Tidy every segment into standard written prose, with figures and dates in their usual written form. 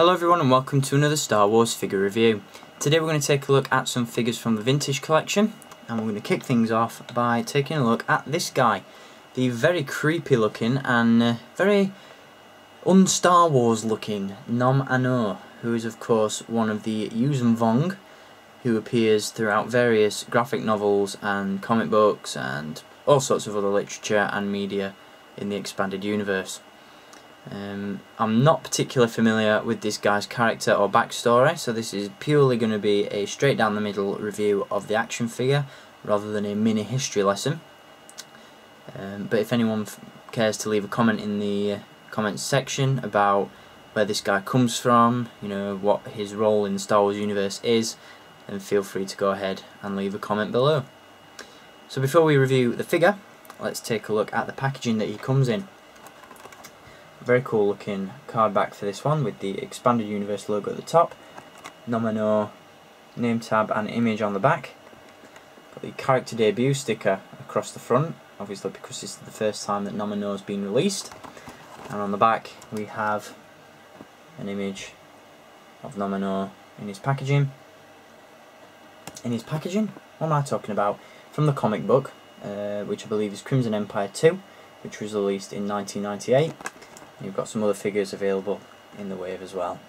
Hello everyone and welcome to another Star Wars figure review. Today we're going to take a look at some figures from the vintage collection, and we're going to kick things off by taking a look at this guy. The very creepy looking and very un-Star Wars looking Nom Anor, who is of course one of the Yuuzhan Vong, who appears throughout various graphic novels and comic books and all sorts of other literature and media in the expanded universe. I'm not particularly familiar with this guy's character or backstory, so this is purely going to be a straight down the middle review of the action figure rather than a mini history lesson. But if anyone cares to leave a comment in the comments section about where this guy comes from, you know, what his role in the Star Wars universe is, then feel free to go ahead and leave a comment below. So before we review the figure, let's take a look at the packaging that he comes in. Very cool looking card back for this one with the expanded universe logo at the top, Nom Anor name tab and image on the back. Got the character debut sticker across the front, obviously because this is the first time that Nom Anor has been released. And on the back we have an image of Nom Anor in his packaging. What am I talking about? From the comic book, which I believe is Crimson Empire 2, which was released in 1998. You've got some other figures available in the wave as well.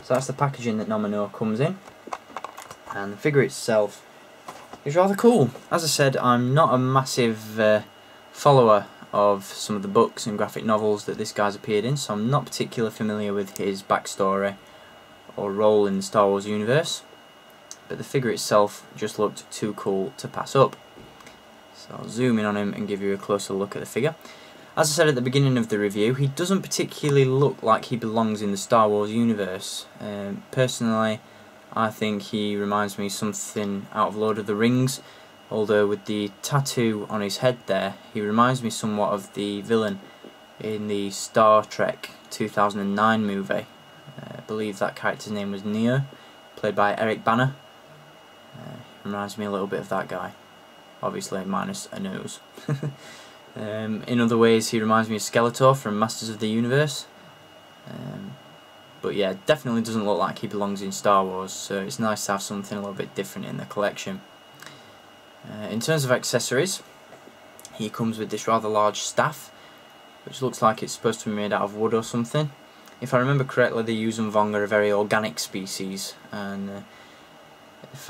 So that's the packaging that Nom Anor comes in, and the figure itself is rather cool. As I said, I'm not a massive follower of some of the books and graphic novels that this guy's appeared in, so I'm not particularly familiar with his backstory or role in the Star Wars universe, but the figure itself just looked too cool to pass up. So I'll zoom in on him and give you a closer look at the figure. As I said at the beginning of the review, he doesn't particularly look like he belongs in the Star Wars universe. Personally, I think he reminds me of something out of Lord of the Rings, although with the tattoo on his head there, he reminds me somewhat of the villain in the Star Trek 2009 movie. I believe that character's name was Neo, played by Eric Bana. Reminds me a little bit of that guy, obviously minus a nose. In other ways he reminds me of Skeletor from Masters of the Universe, but yeah, definitely doesn't look like he belongs in Star Wars, so it's nice to have something a little bit different in the collection. In terms of accessories, he comes with this rather large staff, which looks like it's supposed to be made out of wood or something. If I remember correctly, the Yuuzhan Vong are a very organic species, and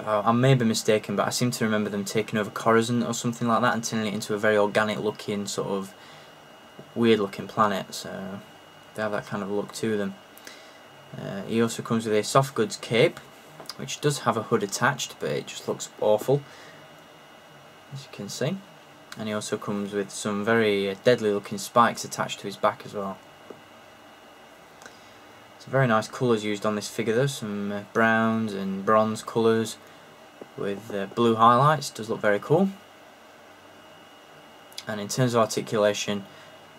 I may be mistaken, but I seem to remember them taking over Coruscant or something like that and turning it into a very organic looking, sort of weird looking planet, so they have that kind of look to them. He also comes with a soft goods cape, which does have a hood attached, but it just looks awful, as you can see. And he also comes with some very deadly looking spikes attached to his back as well. Very nice colours used on this figure though, some browns and bronze colours with blue highlights. Does look very cool. And in terms of articulation,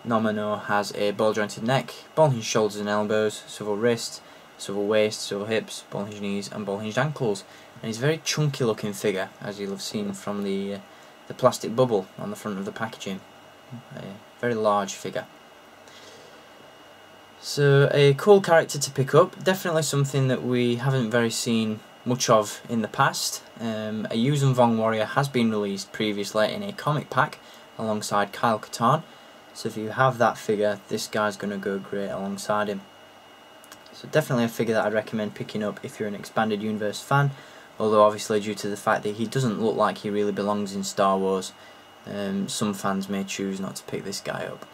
Nom Anor has a ball jointed neck, ball hinged shoulders and elbows, swivel wrists, swivel waist, swivel hips, ball hinged knees and ball hinged ankles. And he's a very chunky looking figure, as you'll have seen from the plastic bubble on the front of the packaging. A very large figure. So a cool character to pick up, definitely something that we haven't very seen much of in the past. A Yuuzhan Vong warrior has been released previously in a comic pack alongside Kyle Katarn, so if you have that figure, this guy's going to go great alongside him. So definitely a figure that I'd recommend picking up if you're an expanded universe fan, although obviously due to the fact that he doesn't look like he really belongs in Star Wars, some fans may choose not to pick this guy up.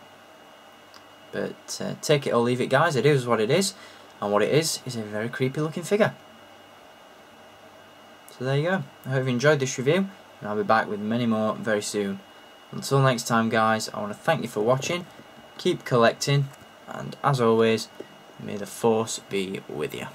But take it or leave it, guys. It is what it is, and what it is a very creepy looking figure. So there you go. I hope you enjoyed this review, and I'll be back with many more very soon. Until next time, guys, I want to thank you for watching, keep collecting, and as always, may the Force be with you.